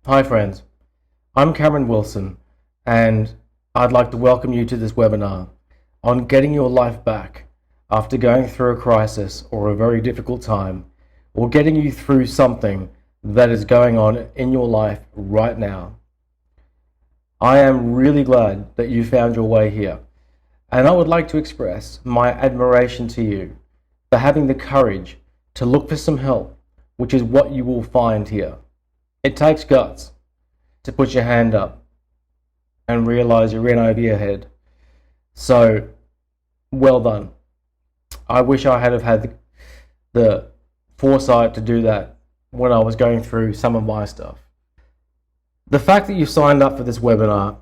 Hi friends, I'm Cameron Wilson and I'd like to welcome you to this webinar on getting your life back after going through a crisis or a very difficult time, or getting you through something that is going on in your life right now. I am really glad that you found your way here, and I would like to express my admiration to you for having the courage to look for some help, which is what you will find here. It takes guts to put your hand up and realize you're in over your head. So, well done. I wish I had have had the foresight to do that when I was going through some of my stuff. The fact that you signed up for this webinar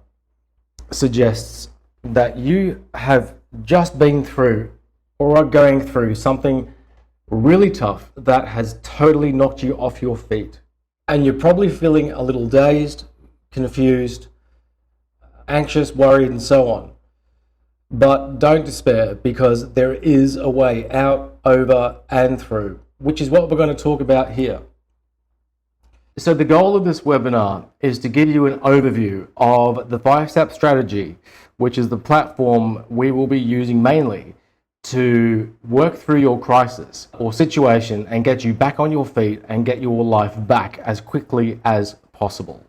suggests that you have just been through or are going through something really tough that has totally knocked you off your feet. And you're probably feeling a little dazed, confused, anxious, worried, and so on. But don't despair, because there is a way out, over, and through, which is what we're going to talk about here. So the goal of this webinar is to give you an overview of the 5-step strategy, which is the platform we will be using mainly to work through your crisis or situation and get you back on your feet and get your life back as quickly as possible.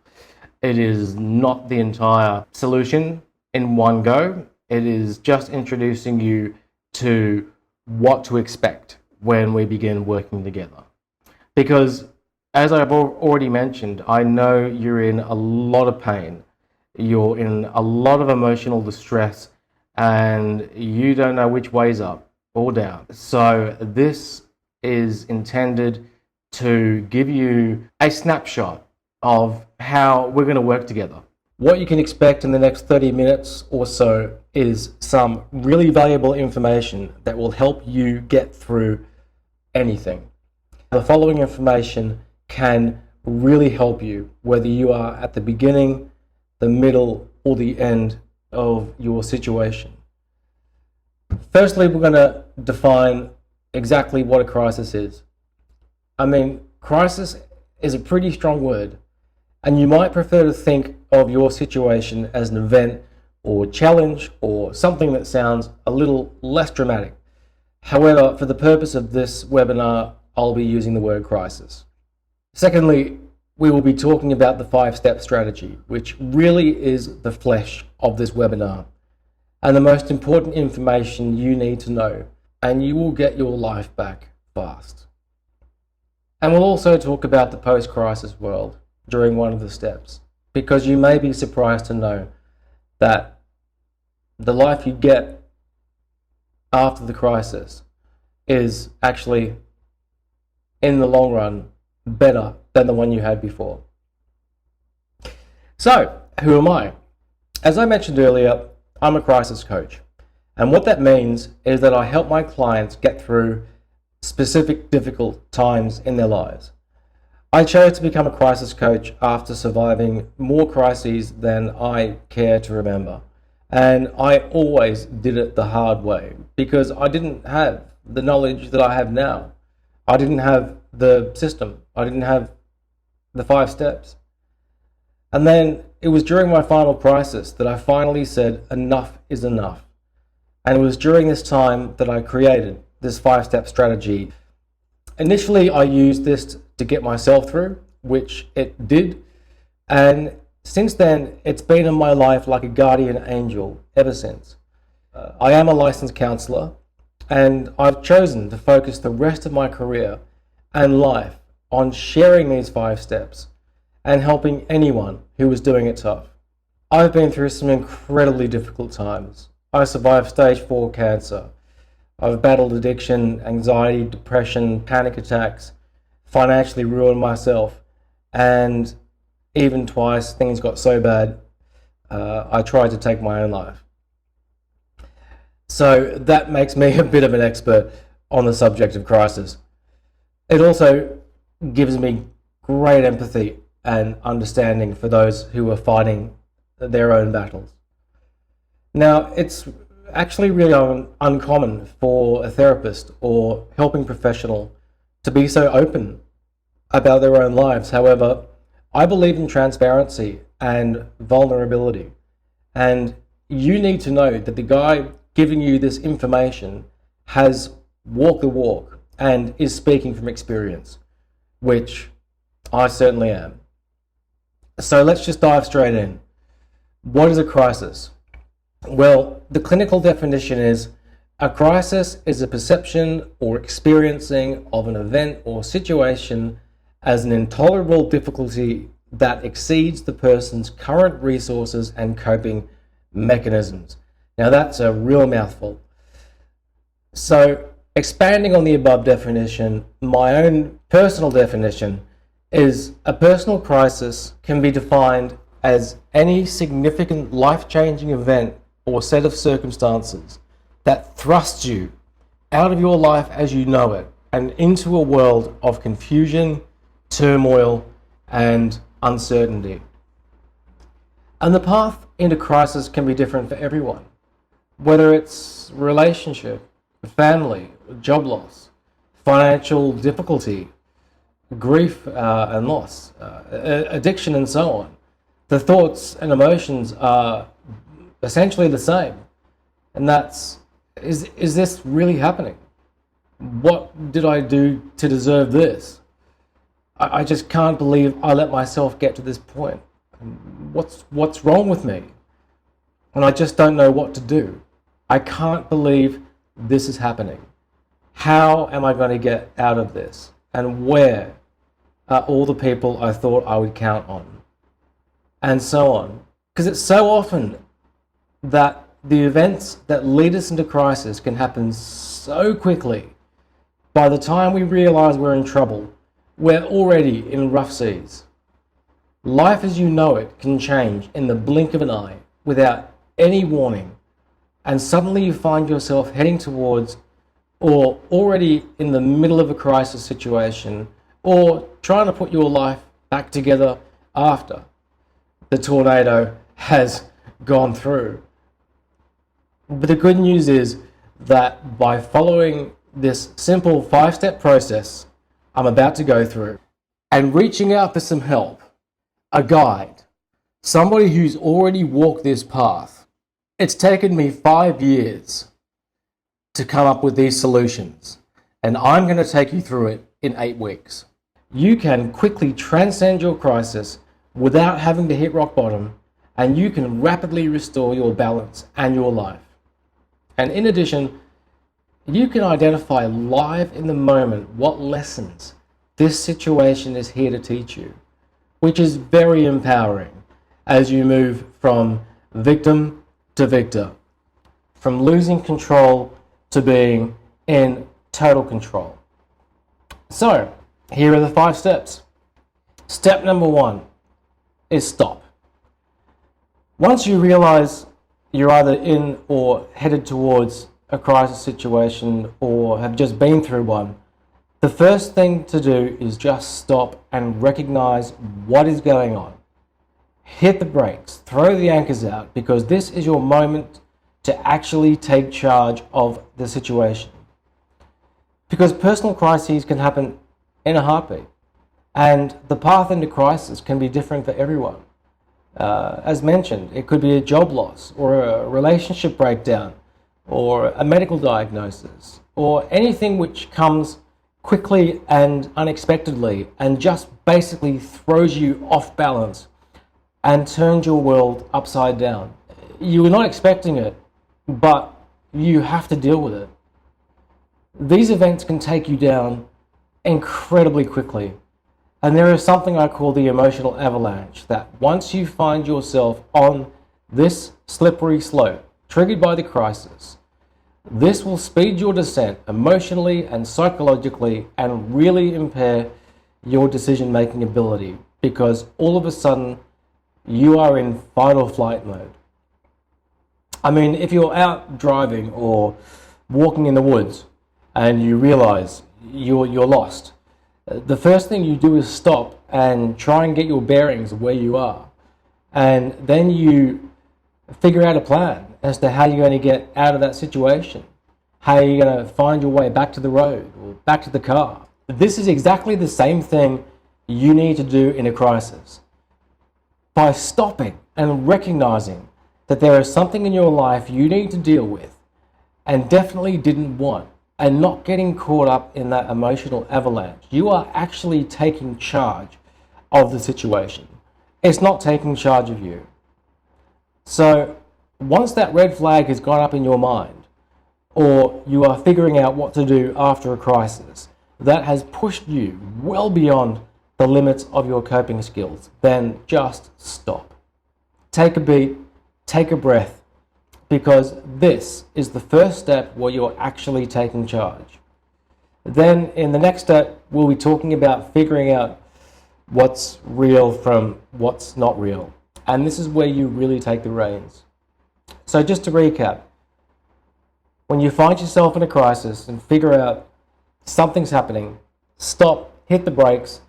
It is not the entire solution in one go. It is just introducing you to what to expect when we begin working together. Because as I've already mentioned, I know you're in a lot of pain. You're in a lot of emotional distress and you don't know which way's up or down. So this is intended to give you a snapshot of how we're going to work together. What you can expect in the next 30 minutes or so is some really valuable information that will help you get through anything. The following information can really help you, whether you are at the beginning, the middle, or the end of your situation. Firstly, we're going to define exactly what a crisis is. I mean, crisis is a pretty strong word, and you might prefer to think of your situation as an event or challenge or something that sounds a little less dramatic. However, for the purpose of this webinar, I'll be using the word crisis. Secondly, we will be talking about the 5-step strategy, which really is the flesh of this webinar and the most important information you need to know, and you will get your life back fast. And we'll also talk about the post-crisis world during one of the steps, because you may be surprised to know that the life you get after the crisis is actually, in the long run, better than the one you had before. So, who am I? As I mentioned earlier, I'm a crisis coach. And what that means is that I help my clients get through specific difficult times in their lives. I chose to become a crisis coach after surviving more crises than I care to remember. And I always did it the hard way because I didn't have the knowledge that I have now. I didn't have the system. I didn't have the 5 steps. And then it was during my final crisis that I finally said enough is enough. And it was during this time that I created this 5-step strategy. Initially, I used this to get myself through, which it did. And since then, it's been in my life like a guardian angel ever since. I am a licensed counselor, and I've chosen to focus the rest of my career and life on sharing these 5 steps and helping anyone who is doing it tough. I've been through some incredibly difficult times. I survived stage 4 cancer. I've battled addiction, anxiety, depression, panic attacks, financially ruined myself, and even twice things got so bad I tried to take my own life. So that makes me a bit of an expert on the subject of crisis. It also gives me great empathy and understanding for those who are fighting their own battles. Now, it's actually really uncommon for a therapist or helping professional to be so open about their own lives. However, I believe in transparency and vulnerability. And you need to know that the guy giving you this information has walked the walk and is speaking from experience, which I certainly am. So let's just dive straight in. What is a crisis? Well, the clinical definition is a crisis is a perception or experiencing of an event or situation as an intolerable difficulty that exceeds the person's current resources and coping mechanisms. Now that's a real mouthful. So expanding on the above definition, my own personal definition is a personal crisis can be defined as any significant life-changing event or set of circumstances that thrusts you out of your life as you know it and into a world of confusion, turmoil, and uncertainty. And the path into crisis can be different for everyone, whether it's relationship, family, job loss, financial difficulty, grief and loss, addiction, and so on. The thoughts and emotions are essentially the same. And that's, is this really happening? What did I do to deserve this? I just can't believe I let myself get to this point. What's wrong with me? And I just don't know what to do. I can't believe this is happening. How am I going to get out of this? And where are all the people I thought I would count on? And so on. Because it's so often that the events that lead us into crisis can happen so quickly. By the time we realize we're in trouble, we're already in rough seas. Life as you know it can change in the blink of an eye without any warning. And suddenly you find yourself heading towards or already in the middle of a crisis situation or trying to put your life back together after the tornado has gone through. But the good news is that by following this simple 5-step process I'm about to go through and reaching out for some help, a guide, somebody who's already walked this path, it's taken me 5 years to come up with these solutions, and I'm going to take you through it in 8 weeks. You can quickly transcend your crisis without having to hit rock bottom, and you can rapidly restore your balance and your life. And in addition, you can identify live in the moment what lessons this situation is here to teach you, which is very empowering as you move from victim to victor, from losing control to being in total control. So, here are the 5 steps. Step number 1 is stop. Once you realize you're either in or headed towards a crisis situation or have just been through one, the first thing to do is just stop and recognize what is going on. Hit the brakes, throw the anchors out, because this is your moment to actually take charge of the situation. Because personal crises can happen in a heartbeat, and the path into crisis can be different for everyone. As mentioned, it could be a job loss or a relationship breakdown or a medical diagnosis or anything which comes quickly and unexpectedly and just basically throws you off balance and turns your world upside down. You were not expecting it, but you have to deal with it. These events can take you down incredibly quickly. And there is something I call the emotional avalanche, that once you find yourself on this slippery slope, triggered by the crisis, this will speed your descent emotionally and psychologically and really impair your decision-making ability, because all of a sudden you are in fight or flight mode. I mean, if you're out driving or walking in the woods and you realize you're lost, the first thing you do is stop and try and get your bearings of where you are. And then you figure out a plan as to how you're going to get out of that situation, how you're going to find your way back to the road or back to the car. This is exactly the same thing you need to do in a crisis. by stopping and recognizing that there is something in your life you need to deal with and definitely didn't want, and not getting caught up in that emotional avalanche. You are actually taking charge of the situation. It's not taking charge of you. So once that red flag has gone up in your mind, or you are figuring out what to do after a crisis that has pushed you well beyond the limits of your coping skills, then just stop. Take a beat, take a breath, because this is the first step where you're actually taking charge. Then in the next step, we'll be talking about figuring out what's real from what's not real. And this is where you really take the reins. So just to recap, when you find yourself in a crisis and figure out something's happening, stop, hit the brakes,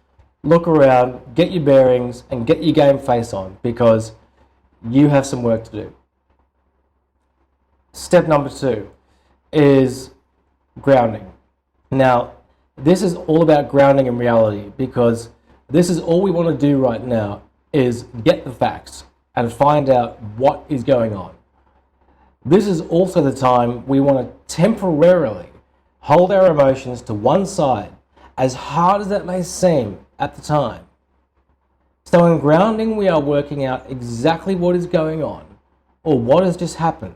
look around, get your bearings, and get your game face on, because you have some work to do. Step number 2 is grounding. Now, this is all about grounding in reality, because this is all we want to do right now is get the facts and find out what is going on. This is also the time we want to temporarily hold our emotions to one side, as hard as that may seem at the time. So in grounding, we are working out exactly what is going on, or what has just happened.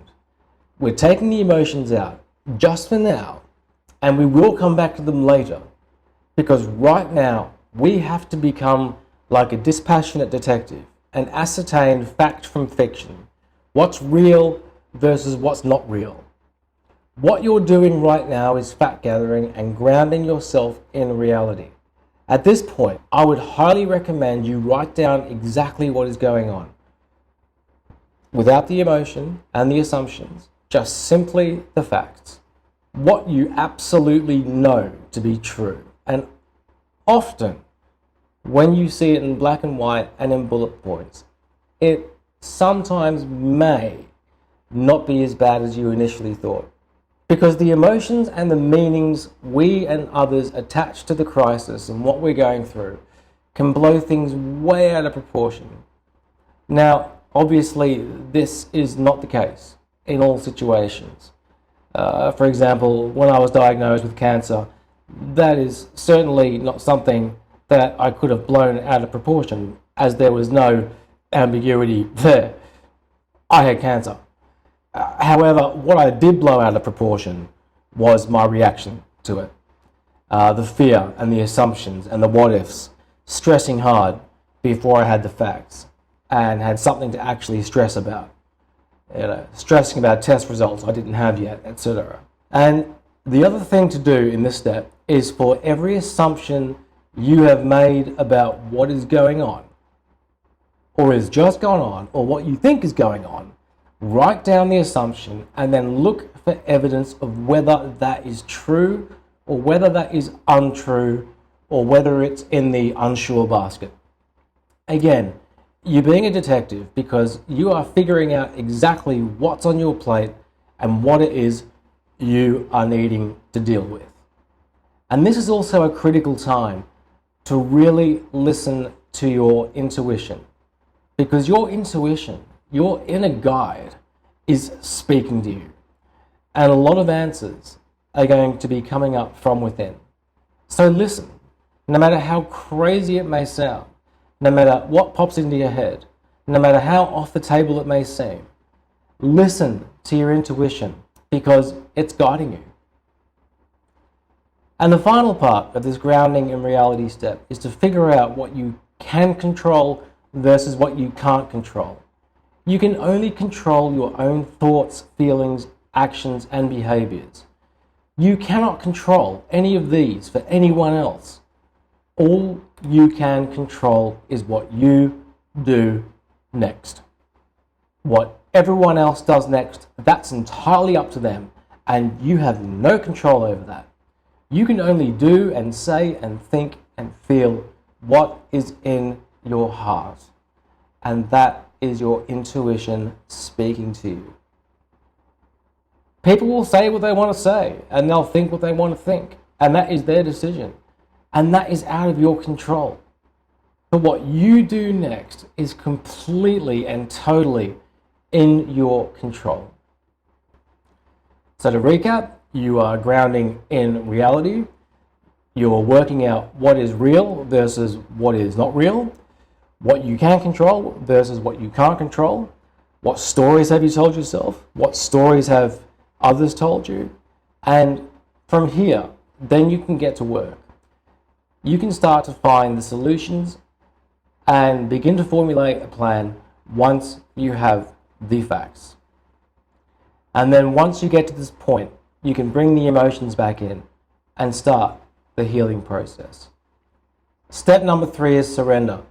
We're taking the emotions out just for now, and we will come back to them later, because right now we have to become like a dispassionate detective and ascertain fact from fiction, what's real versus what's not real. What you're doing right now is fact gathering and grounding yourself in reality. At this point, I would highly recommend you write down exactly what is going on, without the emotion and the assumptions, just simply the facts. What you absolutely know to be true. And often, when you see it in black and white and in bullet points, it sometimes may not be as bad as you initially thought. Because the emotions and the meanings we and others attach to the crisis and what we're going through can blow things way out of proportion. Now, obviously, this is not the case in all situations. For example, when I was diagnosed with cancer, that is certainly not something that I could have blown out of proportion, as there was no ambiguity there. I had cancer. However, what I did blow out of proportion was my reaction to it. The fear and the assumptions and the what-ifs, stressing hard before I had the facts and had something to actually stress about. Stressing about test results I didn't have yet, etc. And the other thing to do in this step is for every assumption you have made about what is going on, or is just gone on, or what you think is going on, write down the assumption and then look for evidence of whether that is true or whether that is untrue, or whether it's in the unsure basket. Again, you're being a detective because you are figuring out exactly what's on your plate and what it is you are needing to deal with. And this is also a critical time to really listen to your intuition, because your intuition, your inner guide, is speaking to you. And a lot of answers are going to be coming up from within. So listen, no matter how crazy it may sound, no matter what pops into your head, no matter how off the table it may seem, listen to your intuition, because it's guiding you. And the final part of this grounding in reality step is to figure out what you can control versus what you can't control. You can only control your own thoughts, feelings, actions, and behaviors. You cannot control any of these for anyone else. All you can control is what you do next. What everyone else does next, that's entirely up to them, and you have no control over that. You can only do and say and think and feel what is in your heart, and that is your intuition speaking to you. People will say what they want to say, and they'll think what they want to think, and that is their decision, and that is out of your control. But what you do next is completely and totally in your control. So to recap, you are grounding in reality. You're working out what is real versus what is not real, what you can control versus what you can't control, what stories have you told yourself, what stories have others told you, and from here, then you can get to work. You can start to find the solutions and begin to formulate a plan once you have the facts. And then once you get to this point, you can bring the emotions back in and start the healing process. Step number 3 is surrender.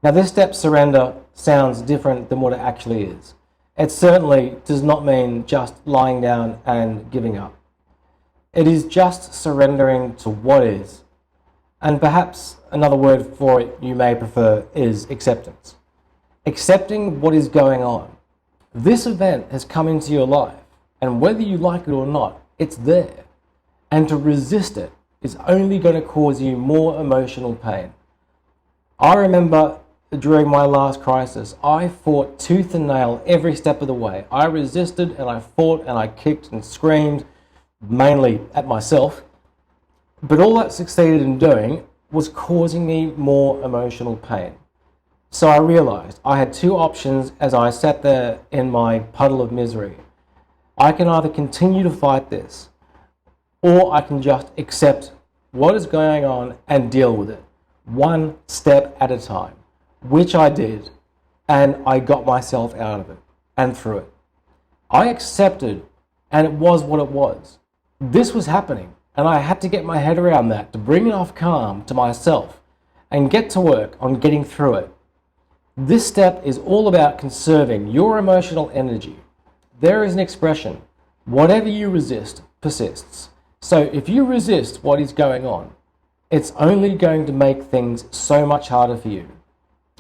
Now this step, surrender, sounds different than what it actually is. It certainly does not mean just lying down and giving up. It is just surrendering to what is. And perhaps another word for it you may prefer is acceptance. Accepting what is going on. This event has come into your life, and whether you like it or not, it's there. And to resist it is only going to cause you more emotional pain. I remember during my last crisis, I fought tooth and nail every step of the way. I resisted and I fought and I kicked and screamed, mainly at myself. But all that succeeded in doing was causing me more emotional pain. So I realized I had 2 options as I sat there in my puddle of misery. I can either continue to fight this, or I can just accept what is going on and deal with it, one step at a time, which I did, and I got myself out of it and through it. I accepted, and it was what it was. This was happening. And I had to get my head around that to bring enough calm to myself and get to work on getting through it. This step is all about conserving your emotional energy. There is an expression, whatever you resist persists. So if you resist what is going on, it's only going to make things so much harder for you.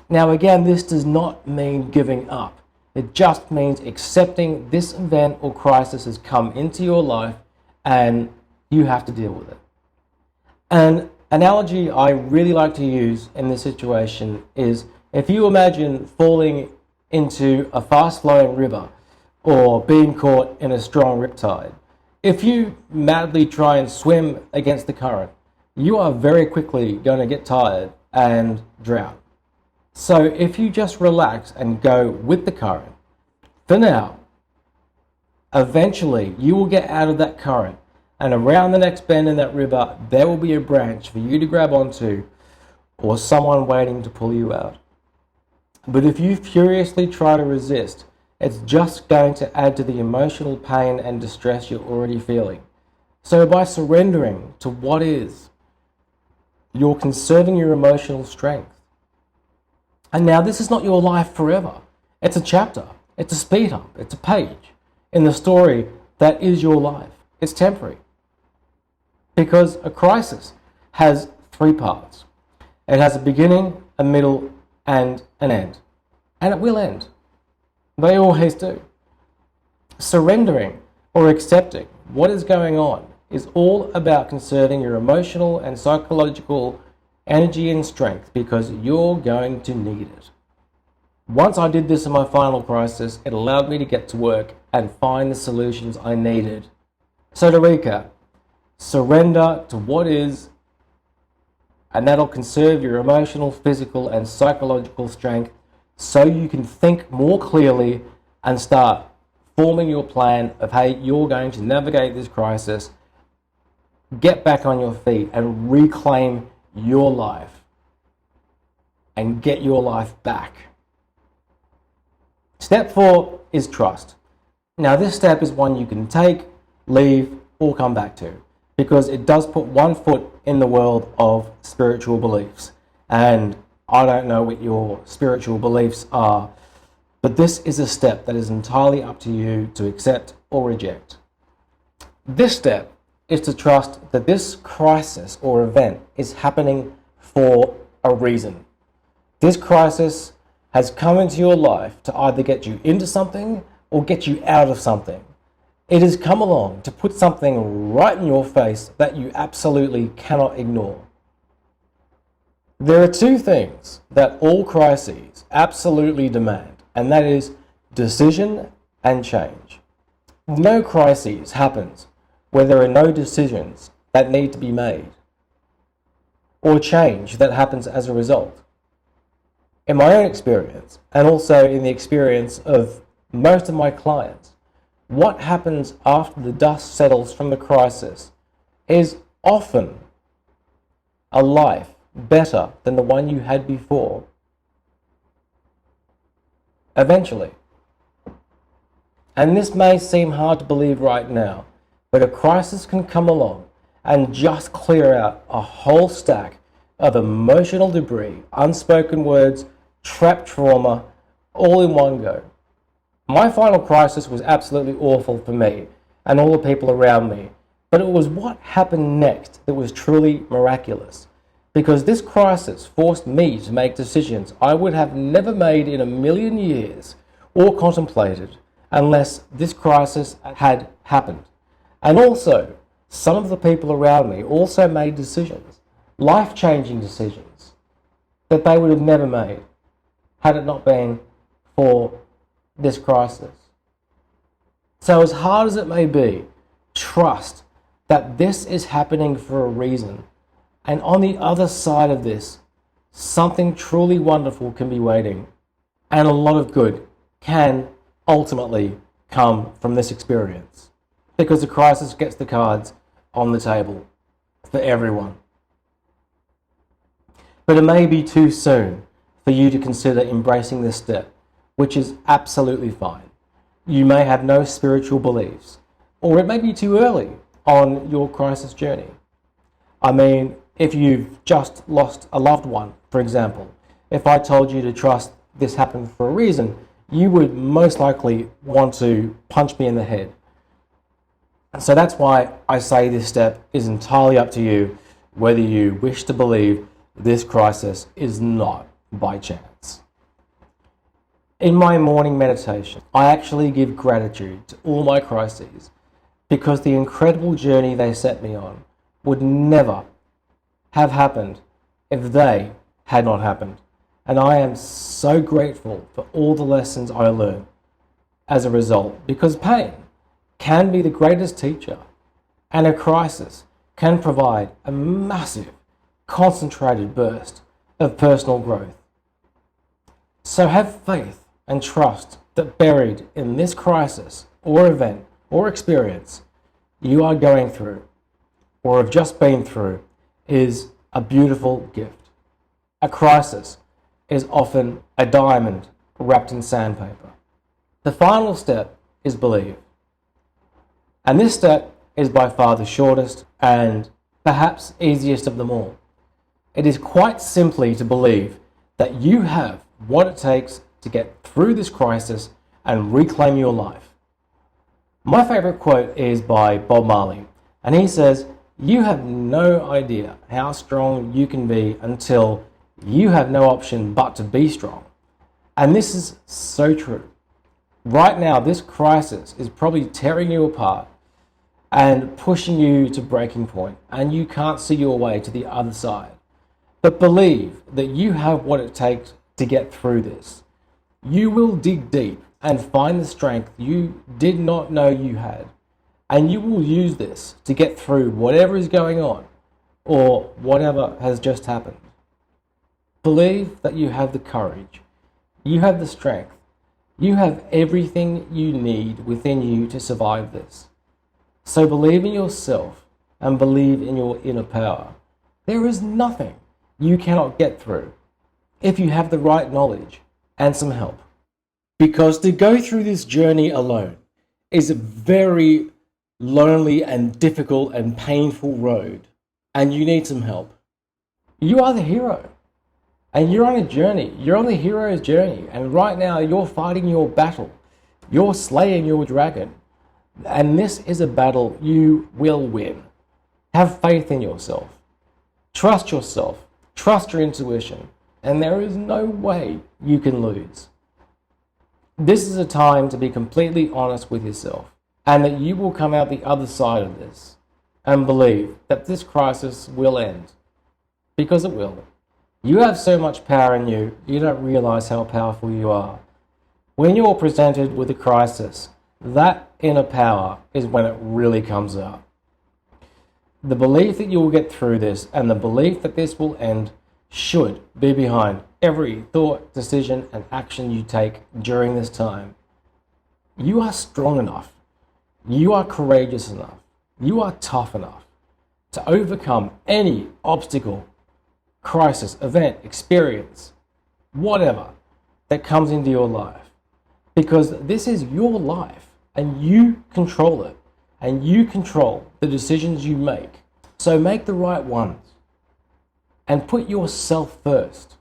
Now again, this does not mean giving up. It just means accepting this event or crisis has come into your life and you have to deal with it. An analogy I really like to use in this situation is if you imagine falling into a fast-flowing river or being caught in a strong riptide. If you madly try and swim against the current, you are very quickly going to get tired and drown. So if you just relax and go with the current, for now, eventually you will get out of that current. And around the next bend in that river, there will be a branch for you to grab onto or someone waiting to pull you out. But if you furiously try to resist, it's just going to add to the emotional pain and distress you're already feeling. So by surrendering to what is, you're conserving your emotional strength. And now this is not your life forever. It's a chapter, it's a speed up, it's a page in the story that is your life. It's temporary. Because a crisis has 3 parts. It has a beginning, a middle, and an end. And it will end. They always do. Surrendering or accepting what is going on is all about conserving your emotional and psychological energy and strength because you're going to need it. Once I did this in my final crisis, it allowed me to get to work and find the solutions I needed. So to recap, surrender to what is, and that'll conserve your emotional, physical, and psychological strength so you can think more clearly and start forming your plan of how you're going to navigate this crisis, get back on your feet, and reclaim your life and get your life back. Step 4 is trust. Now this step is one you can take, leave, or come back to, because it does put one foot in the world of spiritual beliefs. And I don't know what your spiritual beliefs are, but this is a step that is entirely up to you to accept or reject. This step is to trust that this crisis or event is happening for a reason. This crisis has come into your life to either get you into something or get you out of something. It has come along to put something right in your face that you absolutely cannot ignore. There are two things that all crises absolutely demand, and that is decision and change. No crisis happens where there are no decisions that need to be made or change that happens as a result. In my own experience, and also in the experience of most of my clients, what happens after the dust settles from the crisis is often a life better than the one you had before. Eventually. And this may seem hard to believe right now, but a crisis can come along and just clear out a whole stack of emotional debris, unspoken words, trapped trauma, all in one go. My final crisis was absolutely awful for me and all the people around me, but it was what happened next that was truly miraculous, because this crisis forced me to make decisions I would have never made in a million years or contemplated unless this crisis had happened. And also, some of the people around me also made decisions, life-changing decisions, that they would have never made had it not been for this crisis. So as hard as it may be, trust that this is happening for a reason. And on the other side of this, something truly wonderful can be waiting. And a lot of good can ultimately come from this experience. Because the crisis gets the cards on the table for everyone. But it may be too soon for you to consider embracing this step, which is absolutely fine. You may have no spiritual beliefs, or it may be too early on your crisis journey. I mean, if you've just lost a loved one, for example, if I told you to trust this happened for a reason, you would most likely want to punch me in the head. So that's why I say this step is entirely up to you, whether you wish to believe this crisis is not by chance. In my morning meditation, I actually give gratitude to all my crises because the incredible journey they set me on would never have happened if they had not happened. And I am so grateful for all the lessons I learned as a result, because pain can be the greatest teacher, and a crisis can provide a massive, concentrated burst of personal growth. So have faith and trust that buried in this crisis or event or experience you are going through or have just been through is a beautiful gift. A crisis is often a diamond wrapped in sandpaper. The final step is believe. And this step is by far the shortest and perhaps easiest of them all. It is quite simply to believe that you have what it takes to get through this crisis and reclaim your life. My favorite quote is by Bob Marley, and he says, "You have no idea how strong you can be until you have no option but to be strong." And this is so true. Right now, this crisis is probably tearing you apart and pushing you to breaking point, and you can't see your way to the other side. But believe that you have what it takes to get through this. You will dig deep and find the strength you did not know you had, and you will use this to get through whatever is going on or whatever has just happened. Believe that you have the courage, you have the strength, you have everything you need within you to survive this. So believe in yourself and believe in your inner power. There is nothing you cannot get through if you have the right knowledge and some help. Because to go through this journey alone is a very lonely and difficult and painful road, and you need some help. You are the hero, and you're on a journey. You're on the hero's journey, and right now you're fighting your battle. You're slaying your dragon, and this is a battle you will win. Have faith in yourself. Trust yourself. Trust your intuition, and there is no way you can lose. This is a time to be completely honest with yourself, and that you will come out the other side of this and believe that this crisis will end, because it will. You have so much power in you, you don't realize how powerful you are. When you're presented with a crisis, that inner power is when it really comes out. The belief that you will get through this and the belief that this will end should be behind every thought, decision, and action you take during this time. You are strong enough. You are courageous enough. You are tough enough to overcome any obstacle, crisis, event, experience, whatever that comes into your life. Because this is your life and you control it and you control the decisions you make. So make the right ones and put yourself first.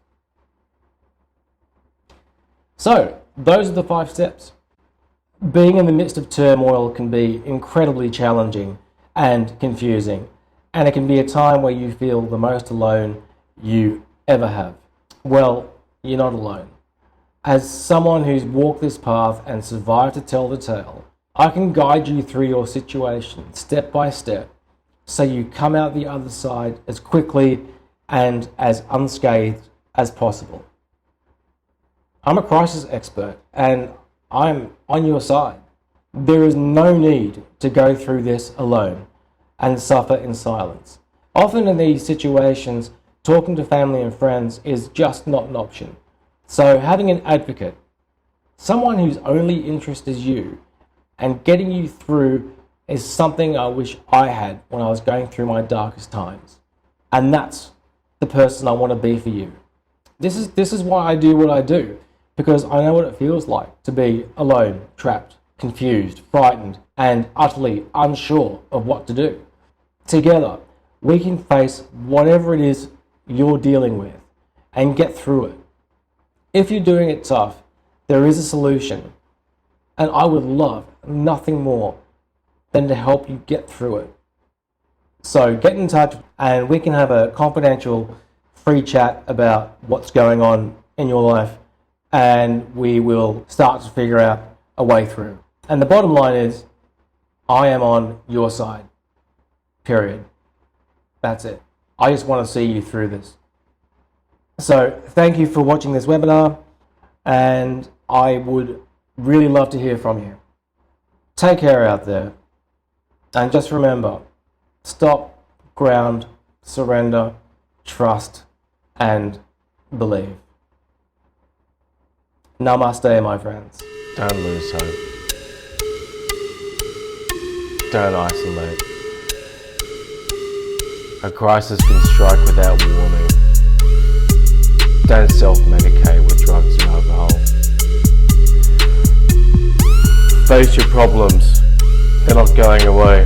So those are the 5 steps. Being in the midst of turmoil can be incredibly challenging and confusing, and it can be a time where you feel the most alone you ever have. Well, you're not alone. As someone who's walked this path and survived to tell the tale, I can guide you through your situation step by step so you come out the other side as quickly and as unscathed as possible. I'm a crisis expert and I'm on your side. There is no need to go through this alone and suffer in silence. Often in these situations, talking to family and friends is just not an option. So having an advocate, someone whose only interest is you and getting you through, is something I wish I had when I was going through my darkest times. And that's the person I want to be for you. This is why I do what I do, because I know what it feels like to be alone, trapped, confused, frightened, and utterly unsure of what to do. Together, we can face whatever it is you're dealing with and get through it. If you're doing it tough, there is a solution, and I would love nothing more than to help you get through it. So get in touch and we can have a confidential free chat about what's going on in your life, and we will start to figure out a way through. And the bottom line is, I am on your side. Period. That's it. I just want to see you through this. So thank you for watching this webinar, and I would really love to hear from you. Take care out there. And just remember, stop, ground, surrender, trust, and believe. Namaste, my friends. Don't lose hope. Don't isolate. A crisis can strike without warning. Don't self-medicate with drugs or alcohol. Face your problems. They're not going away.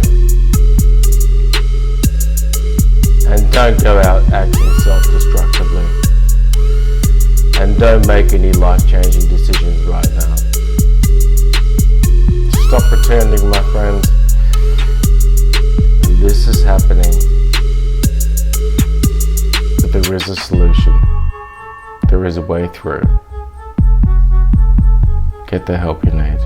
And don't go out acting self-destructively. And don't make any life-changing decisions right now. Stop pretending, my friend. This is happening. But there is a solution. There is a way through. Get the help you need.